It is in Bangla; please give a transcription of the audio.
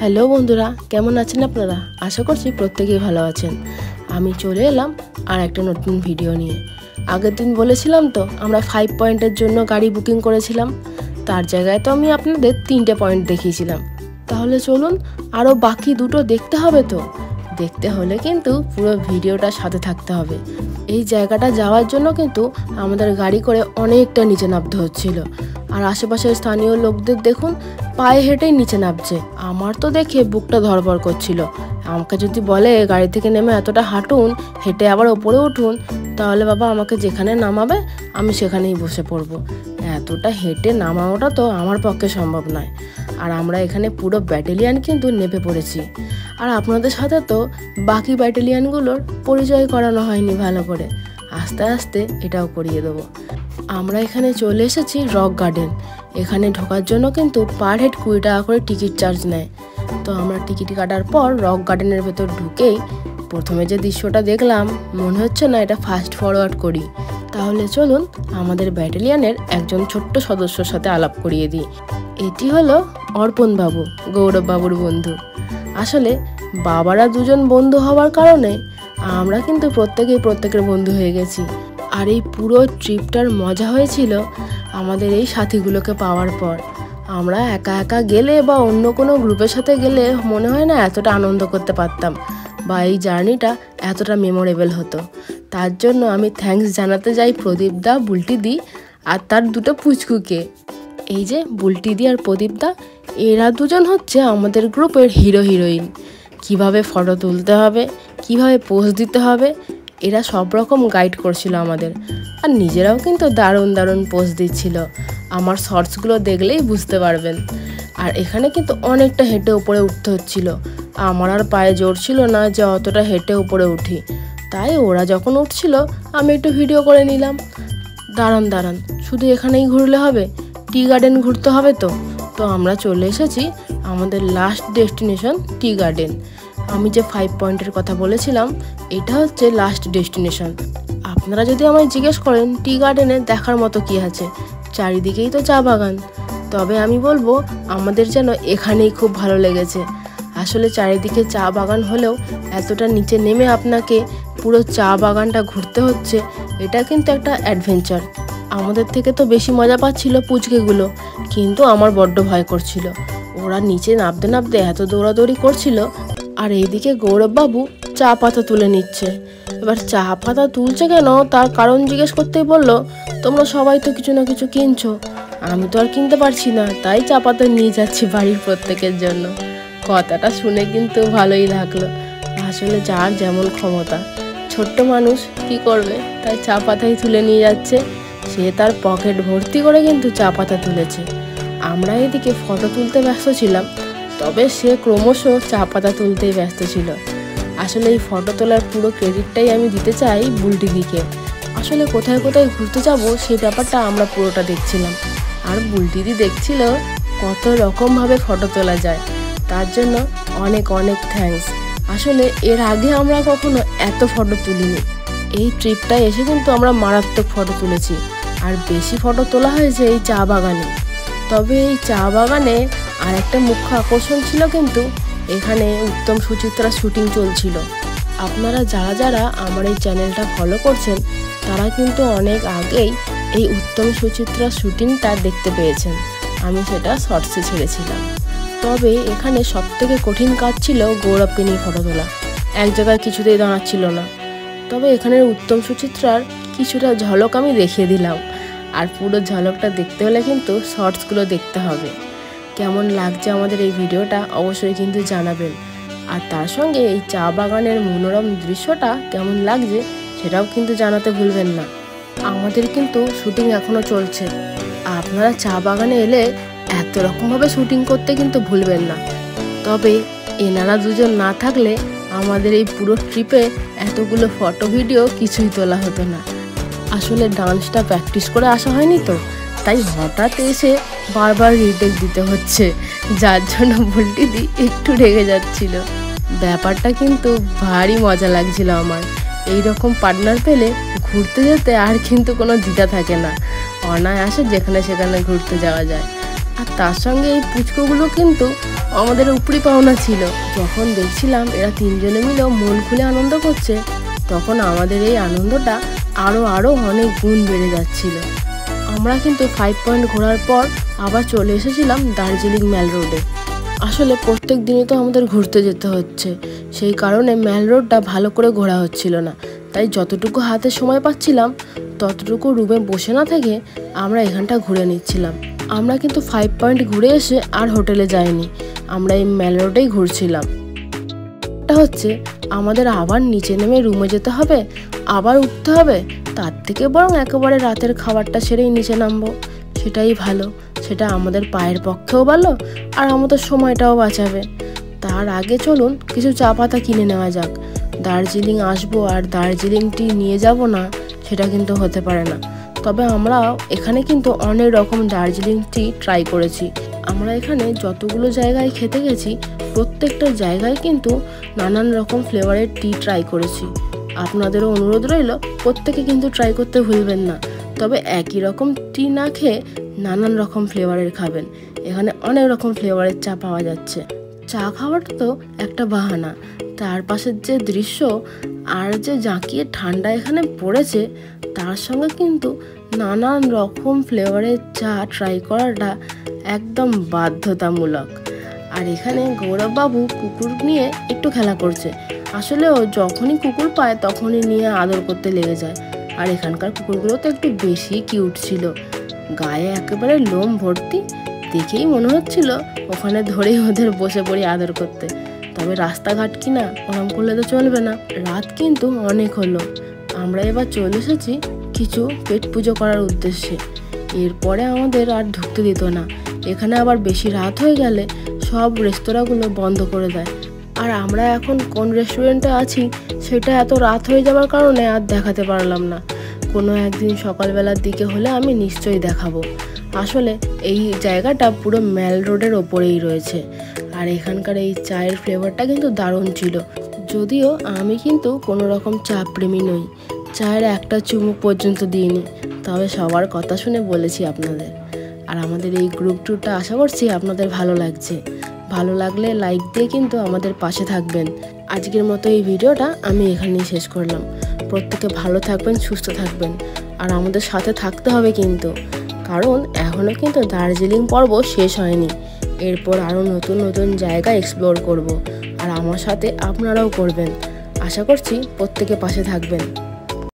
হ্যালো বন্ধুরা, কেমন আছেন আপনারা? আশা করছি প্রত্যেকেই ভালো আছেন। আমি চলে এলাম আর একটা নতুন ভিডিও নিয়ে। আগের দিন বলেছিলাম তো আমরা 5 পয়েন্টের জন্য গাড়ি বুকিং করেছিলাম, তার জায়গায় তো আমি আপনাদের 3টে পয়েন্ট দেখিয়েছিলাম। তাহলে চলুন আরও বাকি দুটো দেখতে হবে। তো দেখতে হলে কিন্তু পুরো ভিডিওটা সাথে থাকতে হবে। এই জায়গাটা যাওয়ার জন্য কিন্তু আমাদের গাড়ি করে অনেকটা নিচে নামতে হচ্ছিল, আর আশেপাশের স্থানীয় লোকদের দেখুন পায়ে হেঁটেই নিচে নামছে। আমার তো দেখে বুকটা ধড়ফড় করছিল। আমাকে যদি বলে গাড়ি থেকে নেমে এতটা হাঁটুন, হেঁটে আবার ওপরে উঠুন, তাহলে বাবা আমাকে যেখানে নামাবে আমি সেখানেই বসে পড়বো। এতটা হেঁটে নামানোটা তো আমার পক্ষে সম্ভব নয়। আর আমরা এখানে পুরো ব্যাটালিয়ান কিন্তু নেমে পড়েছি, আর আপনাদের সাথে তো বাকি ব্যাটালিয়ানগুলোর পরিচয় করানো হয়নি ভালো করে। আস্তে আস্তে এটাও করিয়ে দেবো। আমরা এখানে চলে এসেছি রক গার্ডেন। এখানে ঢোকার জন্য কিন্তু পার হেড 20 টাকা করে টিকিট চার্জ নেয়। তো আমরা টিকিট কাটার পর রক গার্ডেনের ভেতর ঢুকেই প্রথমে যে দৃশ্যটা দেখলাম, মনে হচ্ছে না এটা ফাস্ট ফরওয়ার্ড করি। তাহলে চলুন আমাদের ব্যাটালিয়ানের একজন ছোট্ট সদস্যর সাথে আলাপ করিয়ে দিই। এটি হলো অর্পণ বাবু, গৌরব বাবুর বন্ধু। আসলে বাবারা দুজন বন্ধু হওয়ার কারণে আমরা কিন্তু প্রত্যেকের বন্ধু হয়ে গেছি। আর এই পুরো ট্রিপটার মজা হয়েছিল আমাদের এই সাথীগুলোকে পাওয়ার পর। আমরা একা একা গেলে বা অন্য কোনো গ্রুপের সাথে গেলে মনে হয় না এতটা আনন্দ করতে পারতাম, বা এই জার্নিটা এতটা মেমোরেবল হতো। তার জন্য আমি থ্যাঙ্কস জানাতে যাই প্রদীপ দা, বুলটি দি আর তার দুটো পুচকুকে। এই যে বুলটি দি আর প্রদীপ দা, এরা দুজন হচ্ছে আমাদের গ্রুপের হিরো হিরোইন। কিভাবে ফটো তুলতে হবে, কিভাবে পোজ দিতে হবে, এরা সব রকম গাইড করছিল আমাদের। আর নিজেরাও কিন্তু দারুণ পোজ দিচ্ছিল। আমার শর্টসগুলো দেখলেই বুঝতে পারবেন। আর এখানে কিন্তু অনেকটা হেঁটে উপরে উঠতে হচ্ছিল। আমার আর পায়ে জোর ছিল না যে অতটা হেঁটে উপরে উঠি, তাই ওরা যখন উঠছিল আমি একটু ভিডিও করে নিলাম। দাঁড়ান, শুধু এখানেই ঘুরলে হবে? টি গার্ডেন ঘুরতে হবে তো। তো আমরা চলে এসেছি আমাদের লাস্ট ডেস্টিনেশন টি গার্ডেন। আমি যে 5 পয়েন্টের কথা বলেছিলাম, এটা হচ্ছে লাস্ট ডেস্টিনেশন। আপনারা যদি আমায় জিজ্ঞেস করেন টি গার্ডেনে দেখার মতো কি আছে, চারিদিকেই তো চা বাগান। তবে আমি বলবো আমাদের যেন এখানেই খুব ভালো লেগেছে। আসলে চারিদিকে চা বাগান হলেও এতটা নিচে নেমে আপনাকে পুরো চা বাগানটা ঘুরতে হচ্ছে, এটা কিন্তু একটা অ্যাডভেঞ্চার। আমাদের থেকে তো বেশি মজা পাচ্ছিল পুচকেগুলো, কিন্তু আমার বড্ড ভয় করছিল। ওরা নিচে নামতে এত দৌড়াদৌড়ি করছিল। আর এইদিকে গৌরববাবু চা পাতা তুলে নিচ্ছে। এবার চা পাতা তুলছে কেন তার কারণ জিজ্ঞেস করতেই বললো, তোমরা সবাই তো কিছু না কিছু কিনছো, আমি তো আর কিনতে পারছি না, তাই চা পাতা নিয়ে যাচ্ছি বাড়ির প্রত্যেকের জন্য। কথাটা শুনে কিন্তু ভালোই লাগলো। আসলে যার যেমন ক্ষমতা, ছোট্ট মানুষ কি করবে, তাই চা পাতাই তুলে নিয়ে যাচ্ছে। সে তার পকেট ভর্তি করে কিন্তু চা পাতা তুলেছে। আমরা এদিকে ফটো তুলতে ব্যস্ত ছিলাম, তবে সে ক্রমশ চা পাতা তুলতেই ব্যস্ত ছিল। আসলে এই ফটো তোলার পুরো ক্রেডিটটাই আমি দিতে চাই বুলটি দিকে। আসলে কোথায় ঘুরতে যাব সেই ব্যাপারটা আমরা পুরোটা দেখছিলাম, আর বুলটি দি দেখছিল কত রকমভাবে ফটো তোলা যায়। তার জন্য অনেক থ্যাঙ্কস। আসলে এর আগে আমরা কখনো এত ফটো তুলিনি। এই ট্রিপটায় এসে কিন্তু আমরা মারাত্মক ফটো তুলেছি, আর বেশি ফটো তোলা হয়েছে এই চা বাগানে। তবে এই চা বাগানে আর একটা মুখ্য আকর্ষণ ছিল কিন্তু এখানে উত্তম সুচিত্রা শুটিং চলছিল। আপনারা যারা আমার এই চ্যানেলটা ফলো করছেন, তারা কিন্তু অনেক আগেই এই উত্তম সুচিত্রা শুটিংটা দেখতে পেয়েছেন। আমি সেটা শর্টসে ছেড়েছিলাম। তবে এখানে সবথেকে কঠিন কাজ ছিল গৌরবকে নিয়ে ফটো তোলা। এক জায়গায় কিছুতেই দাঁড়াচ্ছিল না। তবে এখানের উত্তম সুচিত্রার কিছুটা ঝলক আমি দেখিয়ে দিলাম। আর পুরো ঝলকটা দেখতে হলে কিন্তু শর্টসগুলো দেখতে হবে। কেমন লাগছে আমাদের এই ভিডিওটা অবশ্যই কিন্তু জানাবেন। আর তার সঙ্গে এই চা বাগানের মনোরম দৃশ্যটা কেমন লাগছে সেটাও কিন্তু জানাতে ভুলবেন না। আমাদের কিন্তু শুটিং এখনও চলছে। আপনারা চা বাগানে এলে এত রকমভাবে শুটিং করতে কিন্তু ভুলবেন না। তবে এনারা দুজন না থাকলে আমাদের এই পুরো ট্রিপে এতগুলো ফটো ভিডিও কিছুই তোলা হতো না। আসলে ডান্সটা প্র্যাকটিস করে আসা হয়নি তো, তাই হঠাৎ এসে বারবার রিটেক দিতে হচ্ছে, যার জন্য বুলটি দি একটু রেগে যাচ্ছিল। ব্যাপারটা কিন্তু ভারী মজা লাগছিল আমার। এই রকম পার্টনার পেলে ঘুরতে যেতে আর কিন্তু কোনো দ্বিধা থাকে না, অনায়াসে যেখানে সেখানে ঘুরতে যাওয়া যায়। আর তার সঙ্গে এই পুচকোগুলো কিন্তু আমাদের উপরি পাওনা ছিল। যখন দেখছিলাম এরা তিনজনে মিলেও মন খুলে আনন্দ করছে, তখন আমাদের এই আনন্দটা আরও অনেক গুণ বেড়ে যাচ্ছিল। আমরা কিন্তু 5 পয়েন্ট ঘোরার পর আবার চলে এসেছিলাম দার্জিলিং ম্যাল রোডে। আসলে প্রত্যেক দিনই তো আমাদের ঘুরতে যেতে হচ্ছে, সেই কারণে ম্যাল রোডটা ভালো করে ঘোরা হচ্ছিল না। তাই যতটুকু হাতে সময় পাচ্ছিলাম ততটুকু রুমে বসে না থেকে আমরা এখানটা ঘুরে নিচ্ছিলাম। আমরা কিন্তু 5 পয়েন্ট ঘুরে এসে আর হোটেলে যাইনি, আমরা এই ম্যাল রোডেই ঘুরছিলাম। এটা হচ্ছে আমাদের আবার নিচে নেমে রুমে যেতে হবে, আবার উঠতে হবে, তার থেকে বরং একেবারে রাতের খাবারটা সেরেই নিচে নামবো, সেটাই ভালো। সেটা আমাদের পায়ের পক্ষেও ভালো আর আমাদের সময়টাও বাঁচাবে। তার আগে চলুন কিছু চা পাতা কিনে নেওয়া যাক। দার্জিলিং আসবো আর দার্জিলিং টি নিয়ে যাব না, সেটা কিন্তু হতে পারে না। তবে আমরা এখানে কিন্তু অনেক রকম দার্জিলিং টি ট্রাই করেছি। আমরা এখানে যতগুলো জায়গায় খেতে গেছি প্রত্যেকটা জায়গায় কিন্তু নানান রকম ফ্লেভারের টি ট্রাই করেছি। আপনাদেরও অনুরোধ রইল প্রত্যেকে কিন্তু ট্রাই করতে ভুলবেন না। তবে একই রকম টি না খেয়ে নানান রকম ফ্লেভারের খাবেন। এখানে অনেক রকম ফ্লেভারের চা পাওয়া যাচ্ছে। চা খাওয়াটা তো একটা বাহানা, তার পাশের যে দৃশ্য আর যে জাঁকিয়ে ঠান্ডা এখানে পড়েছে, তার সঙ্গে কিন্তু নানান রকম ফ্লেভারের চা ট্রাই করাটা একদম বাধ্যতামূলক। আর এখানে গৌরববাবু কুকুর নিয়ে একটু খেলা করছে। আসলে ও যখনই কুকুর পায় তখনই নিয়ে আদর করতে লেগে যায়। আর এখানকার কুকুরগুলো তো একটু বেশি কিউট ছিল, গায়ে একেবারে লোম ভর্তি। দেখেই মনে হচ্ছিল ওখানে ধরেই ওদের বসে পড়ি আদর করতে। তবে রাস্তাঘাট কিনা ওরম করলে তো চলবে না। রাত কিন্তু অনেক হলো, আমরা এবার চলে এসেছি কিছু পেট পুজো করার উদ্দেশ্যে। এরপরে আমাদের আর ঢুকতে দিত না। এখানে আবার বেশি রাত হয়ে গেলে সব রেস্তোরাঁগুলো বন্ধ করে দেয়। আর আমরা এখন কোন রেস্টুরেন্টে আছি সেটা এত রাত হয়ে যাওয়ার কারণে আর দেখাতে পারলাম না। কোনো একদিন সকালবেলার দিকে হলে আমি নিশ্চয়ই দেখাবো। আসলে এই জায়গাটা পুরো ম্যাল রোডের ওপরেই রয়েছে। আর এখানকার এই চায়ের ফ্লেভারটা কিন্তু দারুণ ছিল। যদিও আমি কিন্তু কোনো রকম চা প্রেমী নই, চায়ের একটা চুমুক পর্যন্ত দিইনি, তবে সবার কথা শুনে বলেছি আপনাদের। আর আমাদের এই গ্রুপ ট্যুরটা আশা করছি আপনাদের ভালো লাগছে। ভালো লাগলে লাইক দিয়ে কিন্তু আমাদের পাশে থাকবেন। আজকের মতো এই ভিডিওটা আমি এখানেই শেষ করলাম। প্রত্যেকে ভালো থাকবেন, সুস্থ থাকবেন আর আমাদের সাথে থাকতে হবে কিন্তু, কারণ এখনও কিন্তু দার্জিলিং পর্ব শেষ হয়নি। এরপর আরও নতুন নতুন জায়গা এক্সপ্লোর করব আর আমার সাথে আপনারাও করবেন। আশা করছি প্রত্যেকে পাশে থাকবেন।